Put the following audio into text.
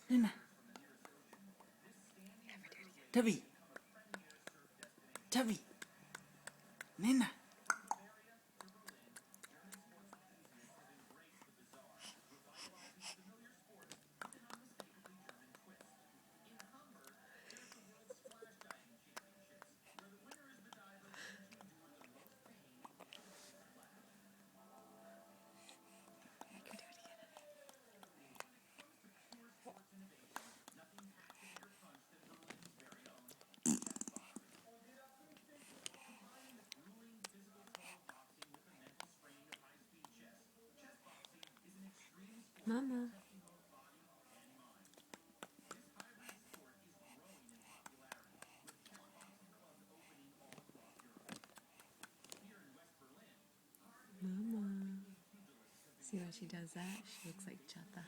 Nina. Tubby. Tubby. Nina. Mama. Mama. See when she does that? She looks like Chata.